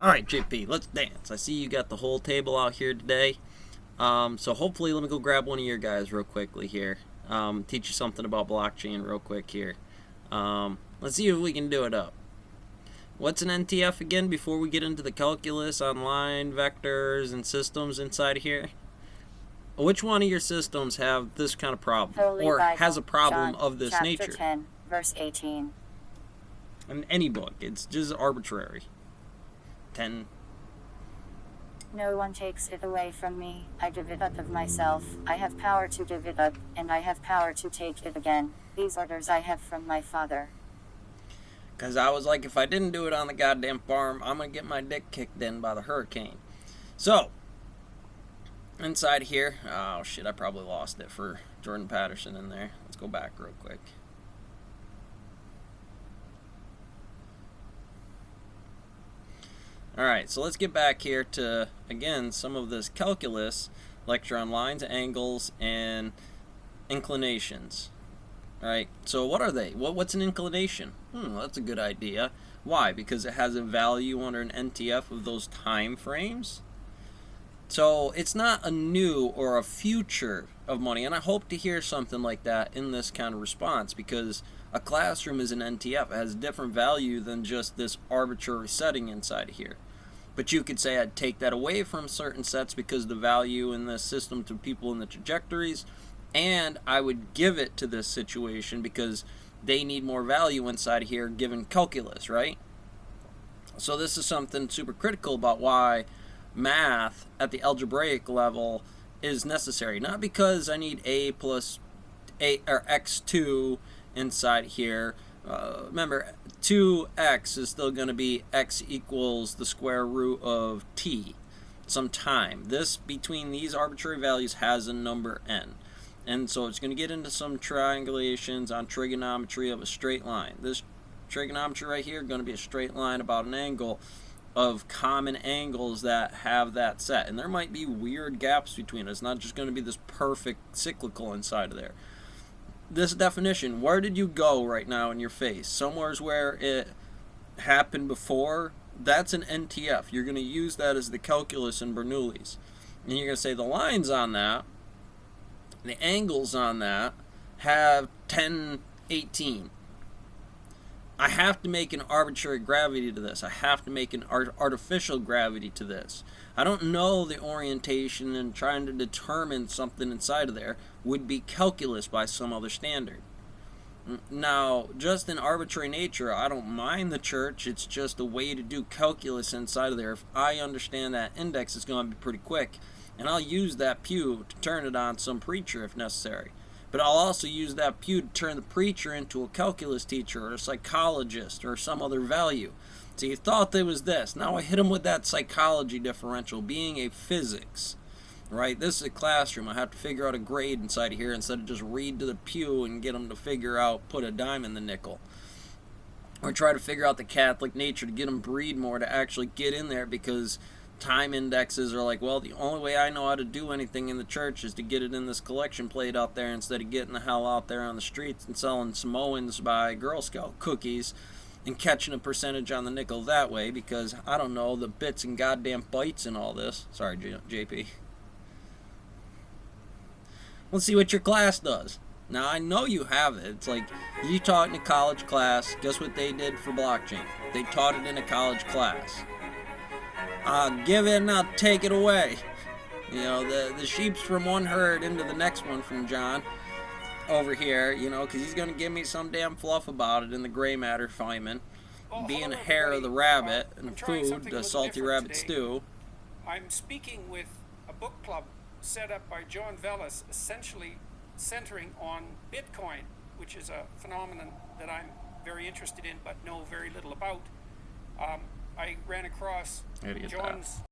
Alright, JP, let's dance. I see you got the whole table out here today. So hopefully, let me go grab one of your guys real quickly here. Teach you something about blockchain real quick here. Let's see if we can do it up. What's an NTF again before we get into the calculus on line, vectors, and systems inside here? Which one of your systems have this kind of problem? Holy or Bible, has a problem John, of this chapter nature? 10, verse 18. In any book, it's just arbitrary. 10. No one takes it away from me. I give it up of myself. I have power to give it up, and I have power to take it again. These orders I have from my Father. Because I was like, if I didn't do it on the goddamn farm, I'm going to get my dick kicked in by the hurricane. So, inside here, oh shit, I probably lost it for Jordan Patterson in there. Let's go back real quick. Alright, so let's get back here to, again, some of this calculus lecture on lines, angles, and inclinations. Alright, so what are they? What's an inclination? That's a good idea. Why? Because it has a value under an NTF of those time frames. So it's not a new or a future of money, and I hope to hear something like that in this kind of response, because a classroom is an NTF. It has a different value than just this arbitrary setting inside of here. But you could say I'd take that away from certain sets because the value in this system to people in the trajectories, and I would give it to this situation because they need more value inside of here given calculus, right? So this is something super critical about why math at the algebraic level is necessary. Not because I need a plus a or x2 inside here. Remember, 2x is still going to be x equals the square root of t some time. This, between these arbitrary values, has a number n. And so it's going to get into some triangulations on trigonometry of a straight line. This trigonometry right here is going to be a straight line about an angle of common angles that have that set. And there might be weird gaps between it. It's not just going to be this perfect cyclical inside of there. This definition, where did you go right now in your face? Somewhere's where it happened before. That's an NTF. You're going to use that as the calculus in Bernoulli's. And you're going to say the lines on that, the angles on that, have 10, 18. I have to make an arbitrary gravity to this. I have to make an artificial gravity to this. I don't know the orientation, and trying to determine something inside of there would be calculus by some other standard. Now, just in arbitrary nature, I don't mind the church. It's just a way to do calculus inside of there. If I understand that index is going to be pretty quick, and I'll use that pew to turn it on some preacher if necessary. But I'll also use that pew to turn the preacher into a calculus teacher or a psychologist or some other value. So you thought there was this. Now I hit him with that psychology differential, being a physics. Right? This is a classroom. I have to figure out a grade inside of here instead of just read to the pew and get them to figure out, put a dime in the nickel. Or try to figure out the Catholic nature to get them breed more to actually get in there, because time indexes are like, well, the only way I know how to do anything in the church is to get it in this collection plate out there instead of getting the hell out there on the streets and selling Samoans by Girl Scout cookies and catching a percentage on the nickel that way, because I don't know the bits and goddamn bytes and all this. Sorry, JP. Let's see what your class does. Now, I know you have it. It's like you taught in a college class. Guess what they did for blockchain? They taught it in a college class. Give it and I'll take it away. You know, the sheep's from one herd into the next one from John over here, you know, because he's going to give me some damn fluff about it in the gray matter Feynman. Being a hair of the rabbit and food, the salty rabbit today. stew. I'm speaking with a book club set up by John Velas, essentially centering on Bitcoin, which is a phenomenon that I'm very interested in but know very little about. I ran across John's